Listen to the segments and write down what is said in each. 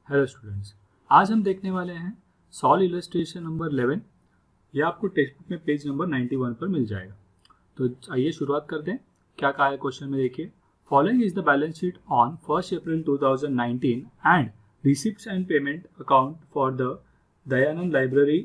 Hello students, आज हम देखने वाले हैं सॉल इलस्ट्रेशन नंबर 11। ये आपको टेक्स्ट बुक में पेज नंबर 91 पर मिल जाएगा। तो आइए शुरुआत करते हैं। क्या कहा है क्वेश्चन में, देखिए। Following is the balance sheet on 1 April 2019 and receipts and payment account for the Dayanand library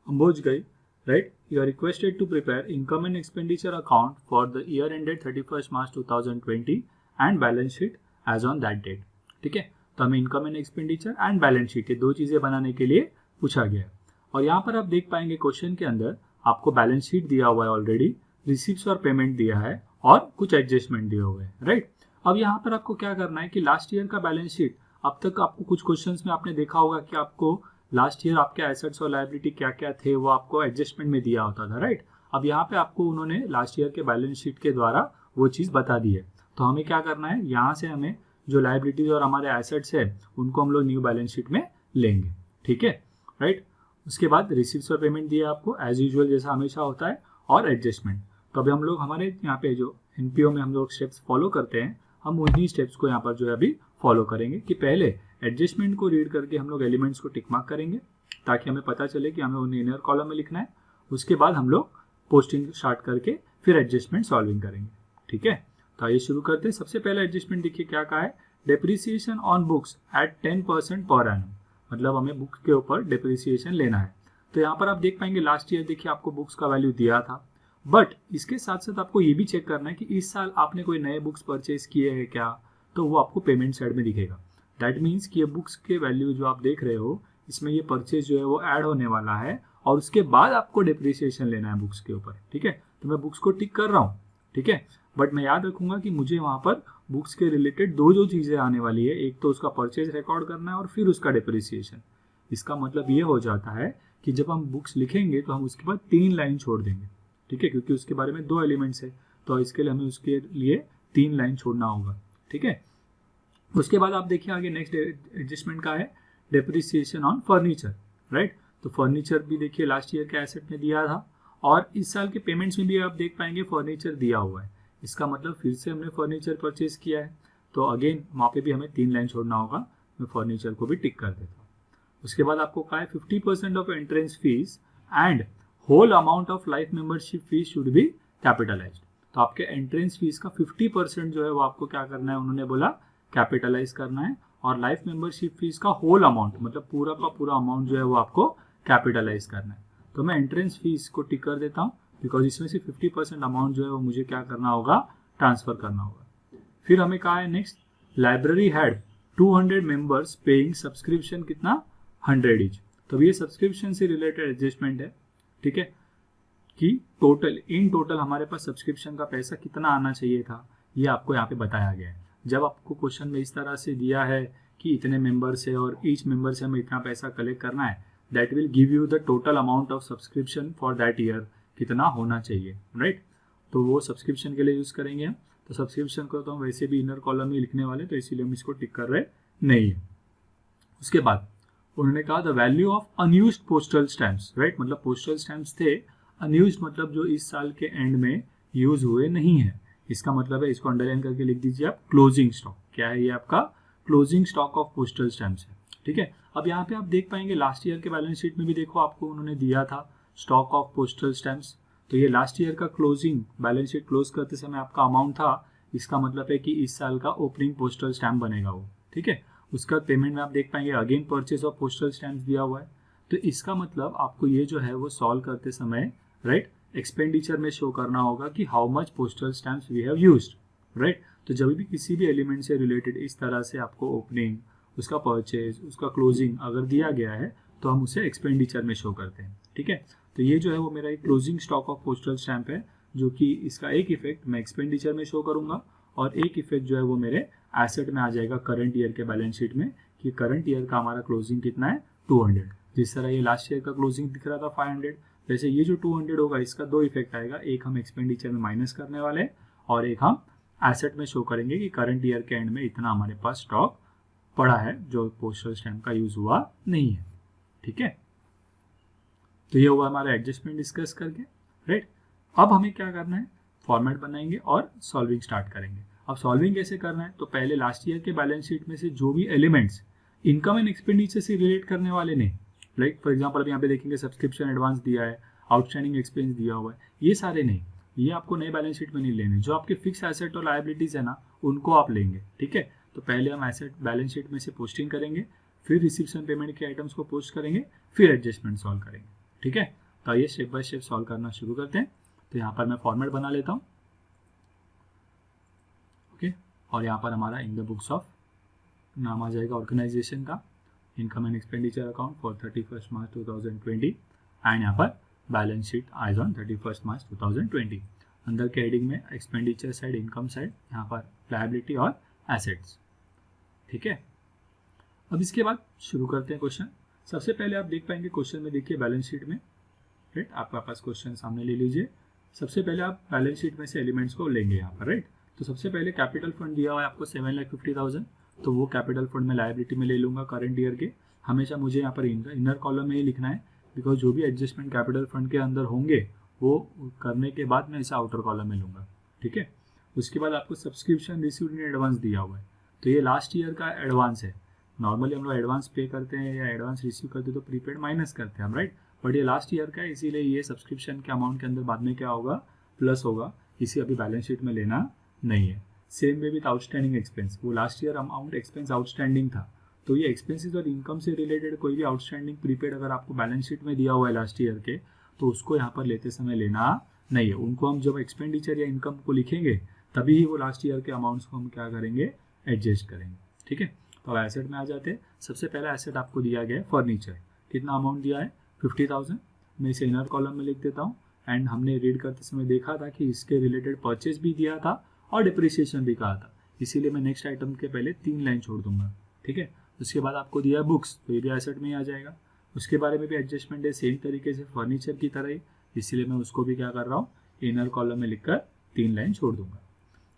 Ambajogai, right? You are requested to prepare income and expenditure account for the year ended 31st March 2020 and balance sheet as on that date। ठीक है, तो हमें income and expenditure and balance sheet ये दो चीजें बनाने के लिए पूछा गया है। और यहाँ पर आप देख पाएंगे क्वेश्चन के अंदर आपको बैलेंस शीट दिया हुआ है ऑलरेडी, रिसिप्ट्स और पेमेंट दिया है और कुछ एडजस्टमेंट दिए हुए हैं, राइट? अब यहाँ पर आपको क्या करना है कि लास्ट ईयर का बैलेंस शीट, अब तक आपको कुछ क्वेश्चंस में आपने देखा होगा कि आपको लास्ट ईयर आपके एसेट्स और लायबिलिटी क्या क्या थे वो आपको एडजस्टमेंट में दिया होता था, राइट? अब यहाँ पे आपको उन्होंने लास्ट ईयर के बैलेंस शीट के द्वारा वो चीज़ बता दी है। तो हमें क्या करना है, यहाँ से हमें जो लायबिलिटीज और हमारे एसेट्स है उनको हम लोग न्यू बैलेंस शीट में लेंगे, ठीक है, राइट? उसके बाद रिसिप्ट्स और पेमेंट दिया आपको एज यूजुअल जैसा हमेशा होता है, और एडजस्टमेंट। तो अभी हम लोग हमारे यहाँ पे जो एनपीओ में हम लोग स्टेप्स फॉलो करते हैं, हम उन्हीं स्टेप्स को यहाँ पर जो है अभी फॉलो करेंगे कि पहले एडजस्टमेंट को रीड करके हम लोग एलिमेंट्स को टिक मार्क करेंगे ताकि हमें पता चले कि हमें उन्हें इनर कॉलम में लिखना है। उसके बाद हम लोग पोस्टिंग स्टार्ट करके फिर एडजस्टमेंट सॉल्विंग करेंगे, ठीक है? तो आइए शुरू करते हैं। सबसे पहला एडजस्टमेंट देखिए क्या कहा है, depreciation on books at 10% per annum, मतलब हमें बुक्स के ऊपर डेप्रिसिएशन लेना है। तो यहाँ पर आप देख पाएंगे लास्ट ईयर देखिए आपको बुक्स का वैल्यू दिया था, बट इसके साथ साथ आपको ये भी चेक करना है कि इस साल आपने कोई नए बुक्स परचेज किए हैं क्या, तो वो आपको पेमेंट साइड में दिखेगा। दैट मीन्स कि ये बुक्स के वैल्यू जो आप देख रहे हो इसमें ये परचेज जो है वो ऐड होने वाला है और उसके बाद आपको डिप्रिसिएशन लेना है बुक्स के ऊपर, ठीक है? तो मैं बुक्स को टिक कर रहा हूँ, ठीक है, बट मैं याद रखूंगा कि मुझे वहाँ पर बुक्स के रिलेटेड दो जो चीज़ें आने वाली है, एक तो उसका परचेज रिकॉर्ड करना है और फिर उसका डिप्रिसिएशन। इसका मतलब ये हो जाता है कि जब हम बुक्स लिखेंगे तो हम उसके बाद 3 लाइन छोड़ देंगे, ठीक है, क्योंकि उसके बारे में 2 एलिमेंट्स है, तो इसके लिए हमें उसके लिए 3 लाइन छोड़ना होगा, ठीक है? उसके बाद आप देखिए आगे नेक्स्ट एडजस्टमेंट का है डेप्रिसिएशन ऑन फर्नीचर, राइट? तो फर्नीचर भी देखिए लास्ट ईयर के एसेट में दिया था और इस साल के पेमेंट्स में भी आप देख पाएंगे फर्नीचर दिया हुआ है। इसका मतलब फिर से हमने फर्नीचर परचेज किया है, तो अगेन वहाँ पे भी हमें 3 लाइन छोड़ना होगा। मैं फर्नीचर को भी टिक कर देता हूँ। उसके बाद आपको कहा है 50% of entrance fees and whole amount of life membership fees should be capitalized. तो आपके एंट्रेंस फीस का 50% जो है वो आपको क्या करना है, उन्होंने बोला कैपिटलाइज करना है, और लाइफ मेंबरशिप फीस का होल अमाउंट मतलब पूरा का पूरा अमाउंट जो है वो आपको कैपिटलाइज करना है। तो मैं एंट्रेंस फीस को टिक कर देता हूँ बिकॉज इसमें से 50% अमाउंट जो है वो मुझे क्या करना होगा, ट्रांसफर करना होगा। फिर हमें कहा है next, library had 200 members paying subscription कितना 100 ईच। तो ये सब्सक्रिप्शन से रिलेटेड एडजस्टमेंट है, ठीक है, कि टोटल इन टोटल हमारे पास सब्सक्रिप्शन का पैसा कितना आना चाहिए था, ये आपको यहाँ पे बताया गया है। जब आपको क्वेश्चन में इस तरह से दिया है कि इतने मेंबर्स है और ईच मेंबर से हमें इतना पैसा कलेक्ट करना है, that will give you the total amount of subscription for that year कितना होना चाहिए, राइट? तो वो सब्सक्रिप्शन के लिए यूज़ करेंगे हम। तो सब्सक्रिप्शन को तो हम वैसे भी इनर कॉलम में लिखने वाले, तो इसीलिए हम इसको टिक कर रहे नहीं है। उसके बाद उन्होंने कहा the value of unused postal stamps, right? मतलब पोस्टल स्टैम्प्स थे अनयूज्ड, मतलब जो इस साल के एंड में यूज हुए नहीं है। इसका मतलब है, इसको अंडरलाइन करके लिख दीजिए आप, क्लोजिंग स्टॉक। क्या है ये आपका closing stock of postal stamps है, ठीक है? अब यहाँ पे आप देख पाएंगे लास्ट ईयर के बैलेंस शीट में भी देखो आपको उन्होंने दिया था स्टॉक ऑफ पोस्टल स्टैम्प्स। तो ये लास्ट ईयर का क्लोजिंग बैलेंस शीट क्लोज करते समय आपका अमाउंट था। इसका मतलब है कि इस साल का ओपनिंग पोस्टल स्टैम्प बनेगा वो, ठीक है? उसका पेमेंट में आप देख पाएंगे again purchase of postal stamps दिया हुआ है। तो इसका मतलब आपको ये जो है वो सॉल्व करते समय, राइट, एक्सपेंडिचर में शो करना होगा कि how much postal stamps we have used, right? तो जब भी किसी भी एलिमेंट से रिलेटेड इस तरह से आपको ओपनिंग, उसका परचेज, उसका क्लोजिंग अगर दिया गया है तो हम उसे एक्सपेंडिचर में शो करते हैं, ठीक है? तो ये जो है वो मेरा एक closing stock of postal stamp है, जो कि इसका एक इफेक्ट मैं एक्सपेंडिचर में शो करूंगा और एक इफेक्ट जो है वो मेरे एसेट में आ जाएगा करंट ईयर के बैलेंस शीट में, कि करंट ईयर का हमारा क्लोजिंग कितना है 200। जिस तरह ये लास्ट ईयर का क्लोजिंग दिख रहा था 500, वैसे ये जो 200 होगा इसका 2 इफेक्ट आएगा, एक हम एक्सपेंडिचर में माइनस करने वाले हैं और एक हम एसेट में शो करेंगे कि करंट ईयर के एंड में इतना हमारे पास स्टॉक पड़ा है जो पोस्टल स्टैम्प का यूज हुआ नहीं है, ठीक है? तो ये हुआ हमारा एडजस्टमेंट डिस्कस करके, राइट? अब हमें क्या करना है, फॉर्मेट बनाएंगे और सॉल्विंग स्टार्ट करेंगे। अब सॉल्विंग कैसे करना है, तो पहले लास्ट ईयर के बैलेंस शीट में से जो भी एलिमेंट्स इनकम एंड एक्सपेंडिचर से रिलेट करने वाले नहीं, लाइक फॉर एग्जांपल अभी यहाँ पे देखेंगे सब्सक्रिप्शन एडवांस दिया है, आउटस्टैंडिंग एक्सपेंस दिया हुआ है, ये सारे नहीं, ये आपको नए बैलेंस शीट में नहीं लेने। जो आपके फिक्स एसेट और लायबिलिटीज है ना, उनको आप लेंगे, ठीक है। तो पहले हम एसेट बैलेंस शीट में से पोस्टिंग करेंगे, फिर रिसिप्शन पेमेंट के आइटम्स को पोस्ट करेंगे, फिर एडजस्टमेंट सॉल्व करेंगे, ठीक है। तो आइए स्टेप बाय स्टेप सॉल्व करना शुरू करते हैं। तो यहाँ पर मैं फॉर्मेट बना लेता हूँ, ओके। और यहाँ पर हमारा इन द बुक्स ऑफ नाम आ जाएगा ऑर्गेनाइजेशन का, income and expenditure account for 31 March 2020 and यहाँ पर बैलेंस शीट एज ऑन 31 मार्च 2020। अंदर के हेडिंग में एक्सपेंडिचर साइड, इनकम साइड, यहाँ पर लायबिलिटी और एसेट्स, ठीक है। अब इसके बाद शुरू करते हैं क्वेश्चन। सबसे पहले आप देख पाएंगे क्वेश्चन में, देखिए बैलेंस शीट में, राइट, आपका पास क्वेश्चन सामने ले लीजिए। सबसे पहले आप बैलेंस शीट में से एलिमेंट्स को लेंगे यहाँ पर, राइट। तो सबसे पहले कैपिटल फंड दिया हुआ है आपको 7,50,000, तो वो कैपिटल फंड में लायबिलिटी में ले लूँगा करंट ईयर के। हमेशा मुझे यहाँ पर इनर कॉलम में ही लिखना है, बिकॉज जो भी एडजस्टमेंट कैपिटल फंड के अंदर होंगे वो करने के बाद मैं इसे आउटर कॉलम में लूँगा, ठीक है। उसके बाद आपको सब्सक्रिप्शन रिसीव्ड इन एडवांस दिया हुआ है, तो ये लास्ट ईयर का एडवांस है। नॉर्मली हम लोग एडवांस पे करते हैं या एडवांस रिसीव करते हैं तो प्रीपेड माइनस करते हैं हम, राइट। बट ये लास्ट ईयर का है, इसीलिए ये सब्सक्रिप्शन के अमाउंट के अंदर बाद में क्या होगा, प्लस होगा, इसे अभी बैलेंस शीट में लेना नहीं है। Same way with outstanding expense, वो last year amount expense outstanding था, तो ये एक्सपेंसेस और इनकम से रिलेटेड कोई भी आउटस्टैंडिंग प्रीपेड अगर आपको बैलेंस शीट में दिया हुआ है लास्ट ईयर के, तो उसको यहाँ पर लेते समय लेना नहीं है। उनको हम जब एक्सपेंडिचर या इनकम को लिखेंगे तभी ही वो लास्ट ईयर के अमाउंट्स को हम क्या करेंगे, एडजस्ट करेंगे, ठीक है। तो अब एसेट में आ जाते हैं। सबसे पहला एसेट आपको दिया गया है फर्नीचर, कितना अमाउंट दिया है 50,000। मैं इसे इनर कॉलम में लिख देता हूँ। एंड हमने रीड करते समय देखा था कि इसके रिलेटेड परचेज भी दिया था और डिप्रिसिएशन भी कहा था, इसीलिए मैं नेक्स्ट आइटम के पहले 3 लाइन छोड़ दूंगा, ठीक है। उसके बाद आपको दिया है बुक्स, तो ये भी एसेट में ही आ जाएगा। उसके बारे में भी एडजस्टमेंट है सेम तरीके से फर्नीचर की तरह ही, इसीलिए मैं उसको भी क्या कर रहा हूँ, इनर कॉलम में लिखकर 3 लाइन छोड़ दूंगा।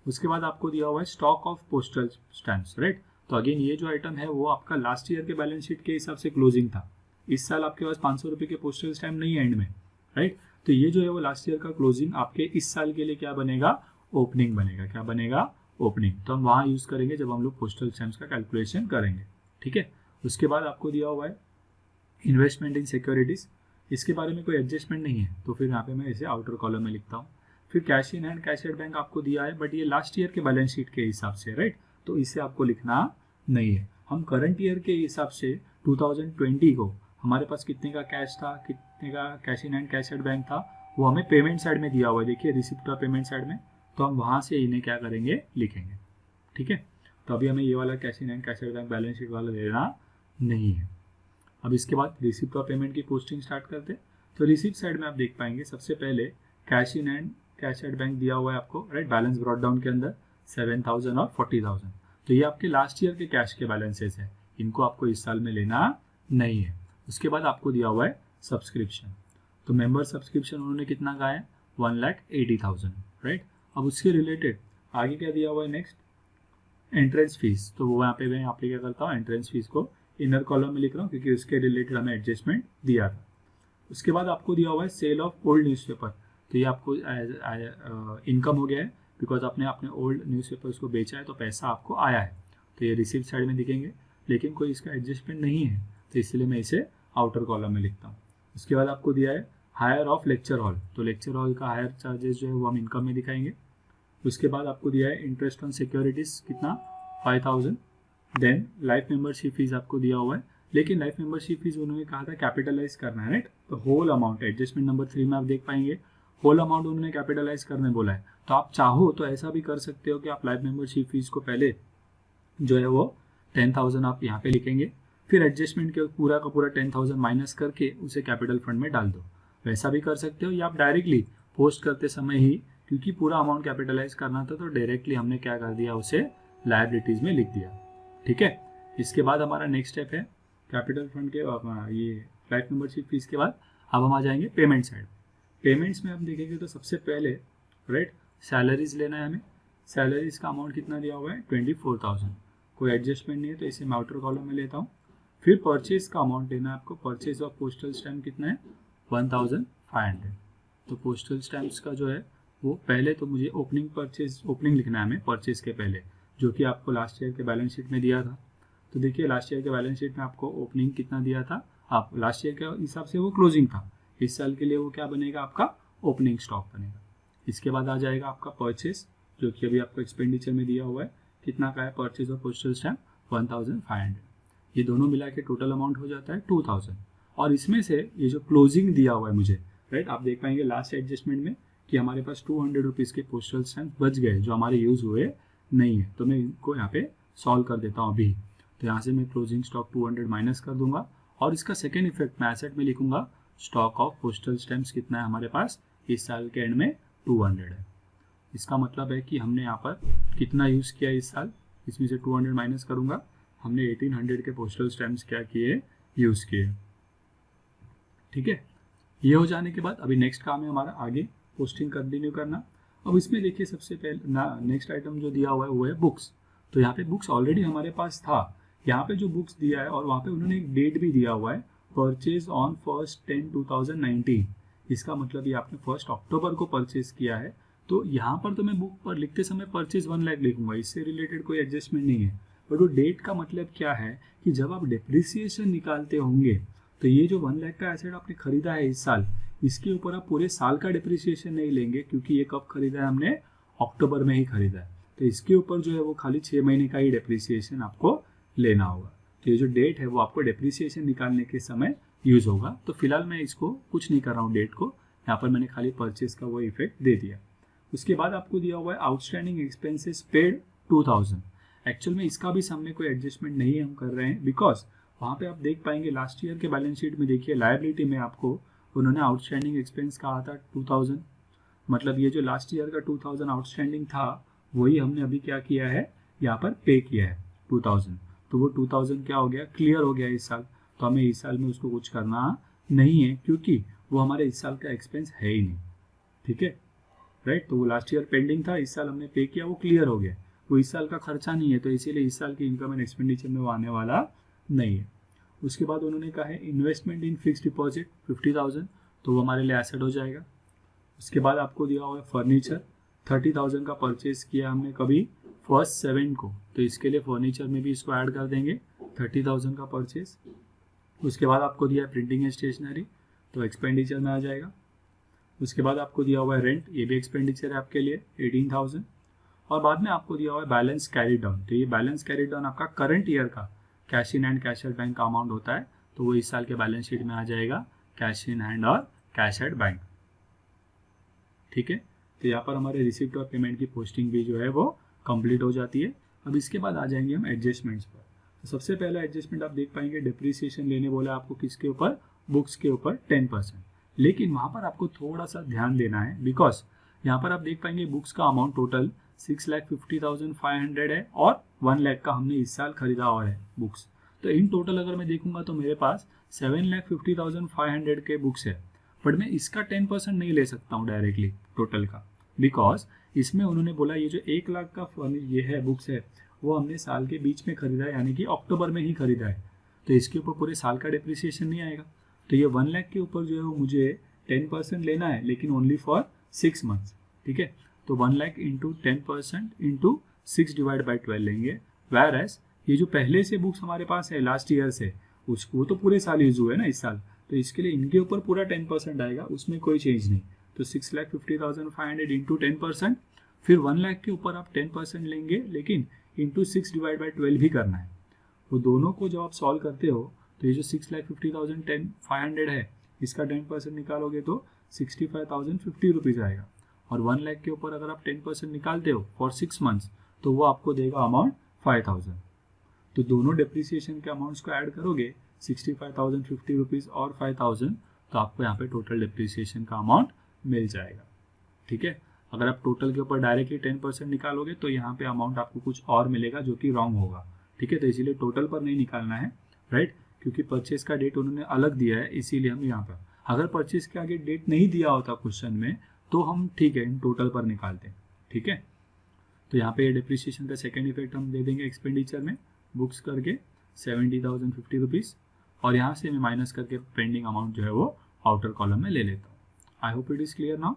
उसके बाद आपको दिया हुआ है stock of postal stamps, right. तो अगेन ये जो आइटम है वो आपका लास्ट ईयर के बैलेंस शीट के हिसाब से क्लोजिंग था। इस साल आपके पास 500 रुपये के पोस्टल स्टैम्प नहीं है एंड में, राइट। तो ये जो है वो लास्ट ईयर का क्लोजिंग आपके इस साल के लिए क्या बनेगा, ओपनिंग बनेगा। क्या बनेगा, ओपनिंग। तो हम वहाँ यूज़ करेंगे जब हम लोग पोस्टल स्टैम्प्स का कैलकुलेशन करेंगे, ठीक है। उसके बाद आपको दिया हुआ है इन्वेस्टमेंट इन सिक्योरिटीज़, इसके बारे में कोई एडजस्टमेंट नहीं है, तो फिर यहाँ पे मैं इसे आउटर कॉलम में लिखता हूँ। फिर cash in hand, cash at bank आपको दिया है, बट ये लास्ट ईयर के बैलेंस शीट के हिसाब से, राइट, तो इसे आपको लिखना नहीं है। हम करंट ईयर के हिसाब से 2020 को हमारे पास कितने का कैश था, कितने का cash in hand cash at bank था, वो हमें पेमेंट साइड में दिया हुआ है, देखिए रिसिप्ट का पेमेंट साइड में, तो हम वहाँ से इन्हें क्या करेंगे, लिखेंगे, ठीक है। तो अभी हमें ये वाला cash in hand cash at bank balance sheet वाला लेना नहीं है। अब इसके बाद रिसिप्ट का पेमेंट की पोस्टिंग स्टार्ट करते हैं। तो रिसिप्ट साइड में आप देख पाएंगे सबसे पहले cash in hand cash at bank दिया हुआ है आपको, राइट, बैलेंस ब्रॉट डाउन के अंदर 7,000 और 40,000, तो ये आपके लास्ट ईयर के कैश के बैलेंसेस है, इनको आपको इस साल में लेना नहीं है। उसके बाद आपको दिया हुआ है सब्सक्रिप्शन, तो मेंबर सब्सक्रिप्शन उन्होंने कितना कहा है, 1,80,000, राइट। अब उसके रिलेटेड आगे क्या दिया हुआ है, नेक्स्ट एंट्रेंस फीस, तो वो यहाँ पे मैं क्या करता हूँ, एंट्रेंस फीस को इनर कॉलम में लिख रहा हूँ क्योंकि उसके रिलेटेड हमें एडजस्टमेंट दिया था। उसके बाद आपको दिया हुआ है सेल ऑफ ओल्ड न्यूज़पेपर, तो ये आपको इनकम हो गया है, बिकॉज आपने अपने ओल्ड न्यूज़पेपर्स को बेचा है तो पैसा आपको आया है, तो ये रिसिप्ट साइड में दिखेंगे, लेकिन कोई इसका एडजस्टमेंट नहीं है, तो इसलिए मैं इसे आउटर कॉलम में लिखता हूँ। उसके बाद आपको दिया है हायर ऑफ लेक्चर हॉल, तो लेक्चर हॉल का हायर चार्जेस जो है वो हम इनकम में दिखाएंगे। उसके बाद आपको दिया है इंटरेस्ट ऑन सिक्योरिटीज़, कितना, 5,000। देन लाइफ मेंबरशिप फीस आपको दिया हुआ है, लेकिन लाइफ मेंबरशिप फीस उन्होंने कहा था कैपिटलाइज करना है, राइट, तो होल अमाउंट एडजस्टमेंट नंबर 3 में आप देख पाएंगे होल अमाउंट उन्होंने कैपिटलाइज करने बोला है। तो आप चाहो तो ऐसा भी कर सकते हो कि आप लाइफ मेंबरशिप फीस को पहले जो है वो 10,000 आप यहाँ पे लिखेंगे, फिर एडजस्टमेंट के पूरा का पूरा 10,000 माइनस करके उसे कैपिटल फंड में डाल दो, वैसा भी कर सकते हो, या आप डायरेक्टली पोस्ट करते समय ही, क्योंकि पूरा अमाउंट कैपिटलाइज करना था तो डायरेक्टली हमने क्या कर दिया, उसे लायबिलिटीज़ में लिख दिया, ठीक है। इसके बाद हमारा नेक्स्ट स्टेप है कैपिटल फंड के ये लाइफ मेंबरशिप फीस के बाद अब हम आ जाएंगे पेमेंट साइड। पेमेंट्स में हम देखेंगे तो सबसे पहले, राइट, सैलरीज लेना है हमें। सैलरीज का अमाउंट कितना दिया हुआ है, 24,000, कोई एडजस्टमेंट नहीं है तो इसे मैं आउटर कॉलम में लेता हूँ। फिर परचेज का अमाउंट लेना है आपको, परचेज ऑफ पोस्टल स्टैम्प कितना है, 1,500, तो पोस्टल स्टैम्प्स का जो है वो पहले तो मुझे ओपनिंग लिखना है हमें परचेज के पहले, जो कि आपको लास्ट ईयर के बैलेंस शीट में दिया था। तो देखिए लास्ट ईयर के बैलेंस शीट में आपको ओपनिंग कितना दिया था, आप लास्ट ईयर के हिसाब से वो क्लोजिंग था, इस साल के लिए वो क्या बनेगा आपका ओपनिंग स्टॉक बनेगा। इसके बाद आ जाएगा आपका परचेज, जो कि अभी आपको एक्सपेंडिचर में दिया हुआ है, कितना का है परचेज और पोस्टल स्टैम्प 1500, ये दोनों मिला के टोटल अमाउंट हो जाता है 2000। और इसमें से ये जो क्लोजिंग दिया हुआ है मुझे, राइट, आप देख पाएंगे लास्ट एडजस्टमेंट में कि हमारे पास 200 रुपीज़ के पोस्टल स्टैम्प बच गए जो हमारे यूज़ हुए नहीं है। तो मैं इनको यहाँ पे सॉल्व कर देता हूँ अभी। तो यहाँ से मैं क्लोजिंग स्टॉक 200 माइनस कर दूंगा और इसका सेकेंड इफेक्ट मैं एसेट में लिखूंगा, स्टॉक ऑफ पोस्टल स्टैम्प्स कितना है हमारे पास इस साल के एंड में 200 है। इसका मतलब है कि हमने यहाँ पर कितना यूज़ किया इस साल, इसमें से 200 माइनस करूँगा, हमने 1800 के पोस्टल स्टैम्प्स क्या किए, यूज़ किए। ठीक है, ये हो जाने के बाद अभी नेक्स्ट काम है हमारा आगे पोस्टिंग कंटिन्यू करना। अब इसमें देखिए सबसे पहले नेक्स्ट आइटम जो दिया हुआ है वो है बुक्स। तो यहाँ पे बुक्स ऑलरेडी हमारे पास था, यहाँ पे जो बुक्स दिया है और वहाँ पे उन्होंने एक डेट भी दिया हुआ है, परचेज ऑन 1/10/2019। इसका मतलब ये आपने 1 अक्टूबर को परचेज किया है। तो यहाँ पर तो मैं बुक पर लिखते समय परचेज 1 लाख लिखूंगा, इससे रिलेटेड कोई एडजस्टमेंट नहीं है। बट वो डेट का मतलब क्या है कि जब आप डिप्रिसिएशन निकालते होंगे तो ये जो 1 लाख का एसेट आपने खरीदा है इस साल, इसके ऊपर आप पूरे साल का डिप्रिसिएशन नहीं लेंगे, क्योंकि ये कब खरीदा है हमने, अक्टूबर में ही खरीदा है। तो इसके ऊपर जो है वो खाली 6 महीने का ही डिप्रिसिएशन आपको लेना होगा। तो ये जो डेट है वो आपको डिप्रिसिएशन निकालने के समय यूज होगा। तो फिलहाल मैं इसको कुछ नहीं कर रहा हूँ डेट को, यहाँ पर मैंने खाली परचेज का वो इफेक्ट दे दिया। उसके बाद आपको दिया हुआ है आउटस्टैंडिंग एक्सपेंसेस पेड 2000। एक्चुअल में इसका भी सामने कोई एडजस्टमेंट नहीं हम कर रहे हैं, बिकॉज वहाँ पे आप देख पाएंगे लास्ट ईयर के बैलेंस शीट में देखिए लायबिलिटी में आपको उन्होंने आउटस्टैंडिंग एक्सपेंस कहा था 2000, मतलब ये जो लास्ट ईयर का 2000 आउटस्टैंडिंग था वही हमने अभी क्या किया है, यहाँ पर पे किया है 2000। तो वो 2000 क्या हो गया, क्लियर हो गया इस साल। तो हमें इस साल में उसको कुछ करना नहीं है, क्योंकि वो हमारे इस साल का एक्सपेंस है ही नहीं। ठीक है, राइट। तो वो लास्ट ईयर पेंडिंग था, इस साल हमने पे किया, वो क्लियर हो गया, वो इस साल का खर्चा नहीं है, तो इसीलिए इस साल की इनकम एंड एक्सपेंडिचर में वो आने वाला नहीं है। उसके बाद उन्होंने कहा है इन्वेस्टमेंट इन फिक्स डिपॉजिट 50,000, तो वो हमारे लिए एसेट हो जाएगा। उसके बाद आपको दिया हुआ है फर्नीचर 30,000 का परचेज किया हमने कभी 1/7 को, तो इसके लिए फर्नीचर में भी इसको ऐड कर देंगे 30,000 का परचेज। उसके बाद आपको दिया है प्रिंटिंग एंड स्टेशनरी, तो एक्सपेंडिचर में आ जाएगा। उसके बाद आपको दिया हुआ है रेंट, ये भी एक्सपेंडिचर है आपके लिए 18,000। और बाद में आपको दिया हुआ है बैलेंस कैरी डाउन, तो ये बैलेंस कैरी डाउन आपका करंट ईयर का cash in hand cash at bank का अमाउंट होता है, तो वो इस साल के बैलेंस शीट में आ जाएगा कैश इन हैंड और कैश एट बैंक। ठीक है, तो यहाँ पर हमारे रिसिप्ट और पेमेंट की पोस्टिंग भी जो है वो कंप्लीट हो जाती है। अब इसके बाद आ जाएंगे हम एडजस्टमेंट्स पर। तो सबसे पहला एडजस्टमेंट आप देख पाएंगे डिप्रिसिएशन लेने बोला आपको किसके ऊपर, बुक्स के ऊपर 10%। लेकिन वहाँ पर आपको थोड़ा सा ध्यान देना है, बिकॉज यहाँ पर आप देख पाएंगे बुक्स का अमाउंट टोटल 6,50,500 है और 1 लाख का हमने इस साल खरीदा और है बुक्स। तो इन टोटल अगर मैं देखूंगा तो मेरे पास 7,50,500 के बुक्स है, बट मैं इसका 10% नहीं ले सकता हूँ डायरेक्टली टोटल का, बिकॉज इसमें उन्होंने बोला ये जो 1 लाख का ये है बुक्स है वो हमने साल के बीच में खरीदा है, यानी कि अक्टूबर में ही खरीदा है, तो इसके ऊपर पूरे साल का डिप्रिसिएशन नहीं आएगा। तो ये 1 लाख के ऊपर जो है वो मुझे 10% लेना है, लेकिन ओनली फॉर 6 मंथ्स। ठीक है, तो 1 lakh into 10% into 6 divide by 12 लेंगे। वेर एज ये जो पहले से बुक्स हमारे पास है लास्ट ईयर से, उसको तो पूरे साल यूज हुए ना इस साल, तो इसके लिए इनके ऊपर पूरा 10% आएगा, उसमें कोई चेंज नहीं। तो 6,50,500 इंटू 10%, फिर 1 लाख के ऊपर आप 10% लेंगे, लेकिन इंटू 6 डिवाइड बाई 12 भी करना है। वो दोनों को जब आप सॉल्व करते हो तो ये जो 6,50,500 है इसका 10% निकालोगे तो 65,050 रुपीज़ आएगा। और 1 लाख के ऊपर अगर आप 10% निकालते हो फॉर 6 मंथ्स तो वो आपको देगा अमाउंट 5,000। तो दोनों डिप्रिसिएशन के अमाउंट्स को ऐड करोगे 65,050 रुपीज़ और 5,000, तो आपको यहाँ पे टोटल डिप्रिसिएशन का अमाउंट मिल जाएगा। ठीक है, अगर आप टोटल के ऊपर डायरेक्टली 10% निकालोगे तो यहाँ पे अमाउंट आपको कुछ और मिलेगा जो कि रॉन्ग होगा। ठीक है, तो इसीलिए टोटल पर नहीं निकालना है, राइट, क्योंकि परचेज का डेट उन्होंने अलग दिया है, इसीलिए हम यहाँ पर, अगर परचेज के आगे डेट नहीं दिया होता क्वेश्चन में तो हम ठीक है इन टोटल पर निकालते हैं। ठीक है, तो यहाँ पे डिप्रिसिएशन का सेकेंड इफेक्ट हम दे देंगे एक्सपेंडिचर में बुक्स करके 70,050 रुपीज़, और यहाँ से मैं माइनस करके पेंडिंग अमाउंट जो है वो आउटर कॉलम में ले लेता हूँ। I hope it is clear now.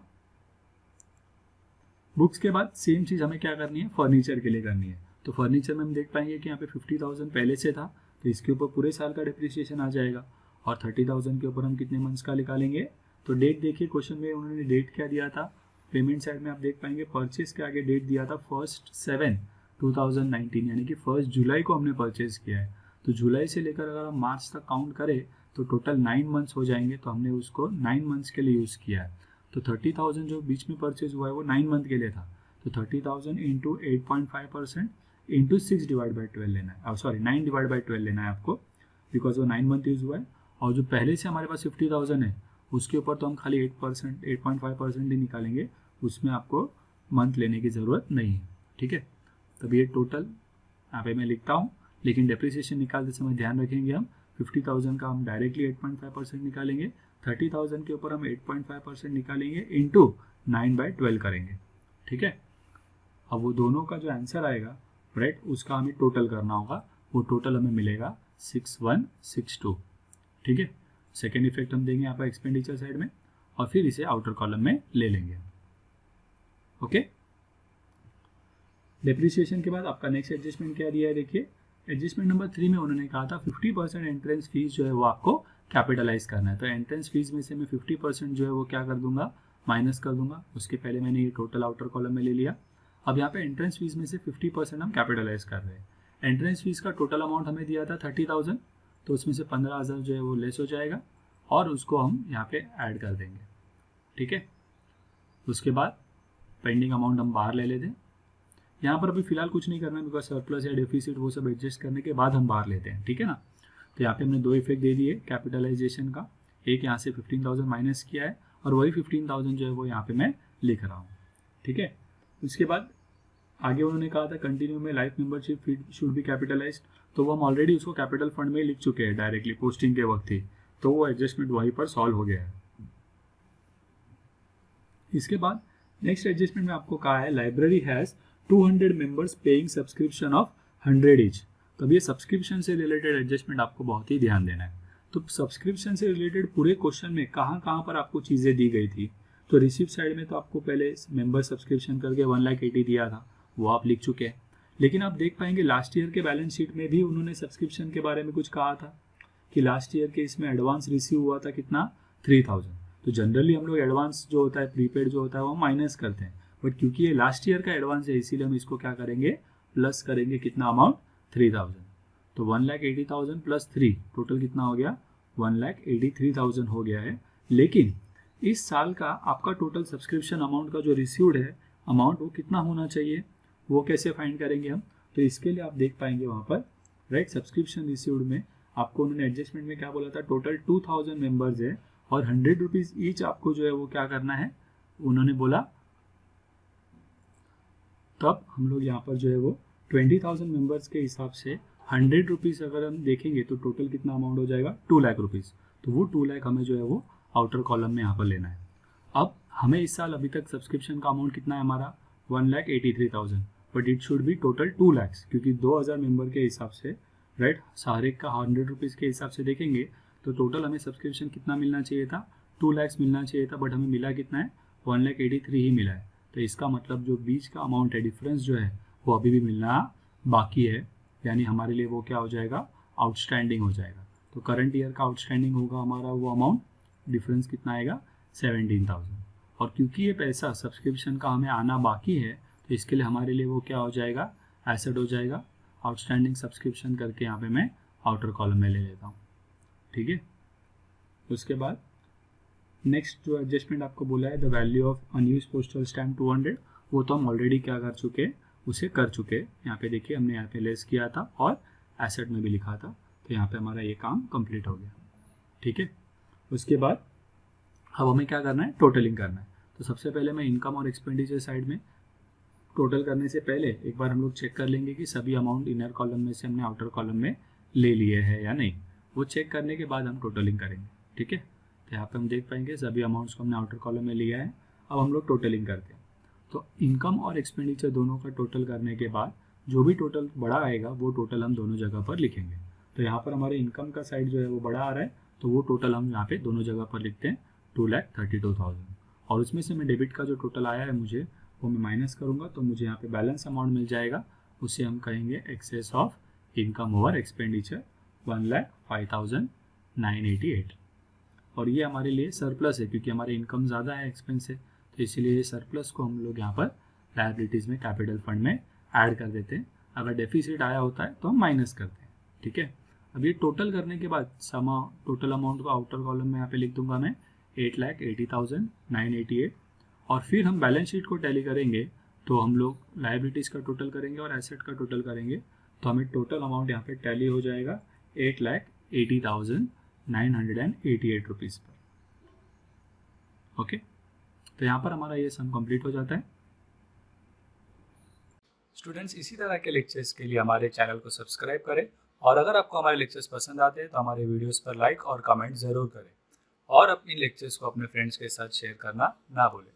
Books के बाद सेम चीज़ हमें क्या करनी है, फर्नीचर के लिए करनी है। तो फर्नीचर में हम देख पाएंगे कि यहाँ पे 50,000 पहले से था, तो इसके ऊपर पूरे साल का डिप्रिसिएशन आ जाएगा। और 30,000 के ऊपर हम कितने मंथ्स का निकालेंगे, तो डेट देखिए क्वेश्चन में उन्होंने डेट क्या दिया था, पेमेंट साइड में आप देख पाएंगे परचेज के आगे डेट दिया था 1/7/2019, यानी कि 1 जुलाई को हमने परचेज किया है। तो जुलाई से लेकर अगर हम मार्च तक काउंट करें तो टोटल 9 मंथ्स हो जाएंगे, तो हमने उसको 9 मंथ्स के लिए यूज़ किया है। तो 30,000 जो बीच में परचेज हुआ है वो 9 मंथ के लिए था, तो 30,000 इंटू 8.5% इंटू 6/12 लेना है, सॉरी 9/12 लेना है आपको, बिकॉज वो 9 मंथ यूज़ हुआ है। और जो पहले से हमारे पास 50,000 है उसके ऊपर तो हम खाली 8.5% ही निकालेंगे, उसमें आपको मंथ लेने की ज़रूरत नहीं है। ठीक है, तब ये टोटल यहाँ पे मैं लिखता हूँ, लेकिन डेप्रिसिएशन निकालते समय ध्यान रखेंगे हम 50,000 का हम डायरेक्टली 8.5% निकालेंगे, 30,000 के ऊपर हम 8.5% निकालेंगे इंटू 9/12 करेंगे। ठीक है, अब वो दोनों का जो आंसर आएगा राइट, उसका हमें टोटल करना होगा, वो टोटल हमें मिलेगा 6162। ठीक है, सेकेंड इफेक्ट हम देंगे यहाँ पर एक्सपेंडिचर साइड में और फिर इसे आउटर कॉलम में ले लेंगे। ओके, डेप्रिसिएशन के बाद आपका नेक्स्ट एडजस्टमेंट क्या दिया है, देखिए एडजस्टमेंट नंबर 3 में उन्होंने कहा था 50% एंट्रेंस फीस जो है वो आपको कैपिटलाइज करना है। तो एंट्रेंस फीस में से मैं 50% जो है वो क्या कर दूंगा, माइनस कर दूंगा। उसके पहले मैंने ये टोटल आउटर कॉलम में ले लिया। अब यहाँ पे एंट्रेंस फीस में से 50% हम कैपिटलाइज कर रहे हैं। एंट्रेंस फीस का टोटल अमाउंट हमें दिया था 30,000, तो उसमें से 15,000 जो है वो लेस हो जाएगा और उसको हम यहाँ पे ऐड कर देंगे। ठीक है, उसके बाद पेंडिंग अमाउंट हम बाहर ले लेते हैं। यहाँ पर अभी फिलहाल कुछ नहीं करना, बिकॉज सरप्लस या डेफिसिट वो सब एडजस्ट करने के बाद हम बाहर लेते हैं। ठीक है ना, तो यहाँ पे हमने 2 इफेक्ट दे दिए कैपिटलाइजेशन का, एक यहाँ से 15,000 माइनस किया है और वही 15,000 जो है वो यहाँ पे मैं लिख रहा हूँ। ठीक है, उसके बाद आगे उन्होंने कहा था कंटिन्यू में life membership fee should be capitalized, तो वो हम ऑलरेडी उसको कैपिटल फंड में लिख चुके हैं डायरेक्टली पोस्टिंग के वक्त ही, तो वो एडजस्टमेंट वहीं पर सॉल्व हो गया है। इसके बाद नेक्स्ट एडजस्टमेंट में आपको कहा है library has 200 members paying subscription of 100 each. तो अब ये सब्सक्रिप्शन से रिलेटेड एडजस्टमेंट आपको बहुत ही ध्यान देना है। तो सब्सक्रिप्शन से रिलेटेड पूरे क्वेश्चन में कहाँ कहाँ पर आपको चीज़ें दी गई थी, तो रिसिप्ट साइड में तो आपको पहले मेंबर सब्सक्रिप्शन करके 1,80,000 दिया था, वो आप लिख चुके हैं। लेकिन आप देख पाएंगे लास्ट ईयर के बैलेंस शीट में भी उन्होंने सब्सक्रिप्शन के बारे में कुछ कहा था कि लास्ट ईयर के इसमें एडवांस रिसीव हुआ था कितना, 3,000। तो जनरली हम लोग एडवांस जो होता है प्रीपेड जो होता है वो माइनस करते हैं, बट क्योंकि ये लास्ट ईयर का एडवांस है इसीलिए हम इसको क्या करेंगे, प्लस करेंगे। कितना अमाउंट, 3,000। तो 1,80,000 प्लस 3 टोटल कितना हो गया, 1,83,000 हो गया है। लेकिन इस साल का आपका टोटल सब्सक्रिप्शन अमाउंट का जो रिसीव्ड है अमाउंट वो कितना होना चाहिए, वो कैसे फाइंड करेंगे हम, तो इसके लिए आप देख पाएंगे वहाँ पर राइट सब्सक्रिप्शन रिसीव्ड में आपको उन्होंने एडजस्टमेंट में क्या बोला था, टोटल 2,000 मेंबर्स है और 100 रुपीज़ ईच आपको जो है वो क्या करना है, उन्होंने बोला। तब हम लोग यहाँ पर जो है वो 20,000 मेंबर्स के हिसाब से 100 रुपीज़ अगर हम देखेंगे तो टोटल कितना अमाउंट हो जाएगा, 2 लाख रुपीज़। तो वो 2 लाख हमें जो है वो आउटर कॉलम में यहाँ पर लेना है। अब हमें इस साल अभी तक सब्सक्रिप्शन का अमाउंट कितना है हमारा, 1,83,000, but it should be total 2 lakh, क्योंकि 2,000 मेंबर के हिसाब से राइट हर एक का 100 रुपीज़ के हिसाब से देखेंगे तो टोटल हमें सब्सक्रिप्शन कितना मिलना चाहिए था, 2 लाख मिलना चाहिए था, बट हमें मिला कितना है, 1,83,000 ही मिला है। तो इसका मतलब जो बीच का अमाउंट है, डिफरेंस जो है वो अभी भी मिलना बाकी है, यानी हमारे लिए वो क्या हो जाएगा, आउटस्टैंडिंग हो जाएगा। तो करंट ईयर का आउटस्टैंडिंग होगा हमारा वो अमाउंट, डिफरेंस कितना आएगा, 17,000। और क्योंकि ये पैसा सब्सक्रिप्शन का हमें आना बाकी है तो इसके लिए हमारे लिए वो क्या हो जाएगा, एसेट हो जाएगा। आउटस्टैंडिंग सब्सक्रिप्शन करके यहाँ पे मैं आउटर कॉलम में ले लेता हूँ। ठीक है, उसके बाद नेक्स्ट जो एडजस्टमेंट आपको बोला है, the value of unused postal stamp 200, वो तो हम ऑलरेडी क्या कर चुके हैं, उसे कर चुके हैं। यहाँ पे देखिए हमने यहाँ पे लेस किया था और एसेट में भी लिखा था, तो यहाँ पे हमारा ये काम कंप्लीट हो गया। ठीक है, उसके बाद अब हमें क्या करना है, टोटलिंग करना है। तो सबसे पहले मैं इनकम और एक्सपेंडिचर साइड में टोटल करने से पहले एक बार हम लोग चेक कर लेंगे कि सभी अमाउंट इनर कॉलम में से हमने आउटर कॉलम में ले लिए हैं या नहीं। वो चेक करने के बाद हम टोटलिंग करेंगे। ठीक है, तो यहाँ पे हम देख पाएंगे सभी अमाउंट्स को हमने आउटर कॉलम में लिया है। अब हम लोग टोटलिंग करते हैं। तो इनकम और एक्सपेंडिचर दोनों का टोटल करने के बाद जो भी टोटल बड़ा आएगा वो टोटल हम दोनों जगह पर लिखेंगे। तो यहाँ पर हमारे इनकम का साइड जो है वो बड़ा आ रहा है, तो वो टोटल हम यहाँ पे दोनों जगह पर लिखते हैं 2,32,000। और उसमें से मैं डेबिट का जो टोटल आया है मुझे वो मैं माइनस करूँगा तो मुझे यहाँ पे बैलेंस अमाउंट मिल जाएगा, उसे हम कहेंगे excess of income over expenditure 1,05,988। और ये हमारे लिए सरप्लस है क्योंकि हमारी इनकम ज़्यादा है एक्सपेंस से, तो इसीलिए सरप्लस को हम लोग यहाँ पर लायबिलिटीज़ में कैपिटल फंड में ऐड कर देते हैं। अगर डेफिसिट आया होता है तो हम माइनस करते हैं, ठीक है। अब ये टोटल करने के बाद टोटल अमाउंट को आउटर कॉलम में यहाँ पे लिख दूंगा मैं 8,80,988। और फिर हम बैलेंस शीट को टैली करेंगे तो हम लोग लायबिलिटीज़ का टोटल करेंगे और एसेट का टोटल करेंगे, तो हमें टोटल अमाउंट यहाँ पे टैली हो जाएगा 8,80,988 रुपीज़ पर। ओके, तो यहाँ पर हमारा ये सम कंप्लीट हो जाता है। स्टूडेंट्स, इसी तरह के लेक्चर्स के लिए हमारे चैनल को सब्सक्राइब करें, और अगर आपको हमारे लेक्चर्स पसंद आते हैं तो हमारे वीडियोस पर लाइक और कमेंट ज़रूर करें, और अपनी लेक्चर्स को अपने फ्रेंड्स के साथ शेयर करना ना भूलें।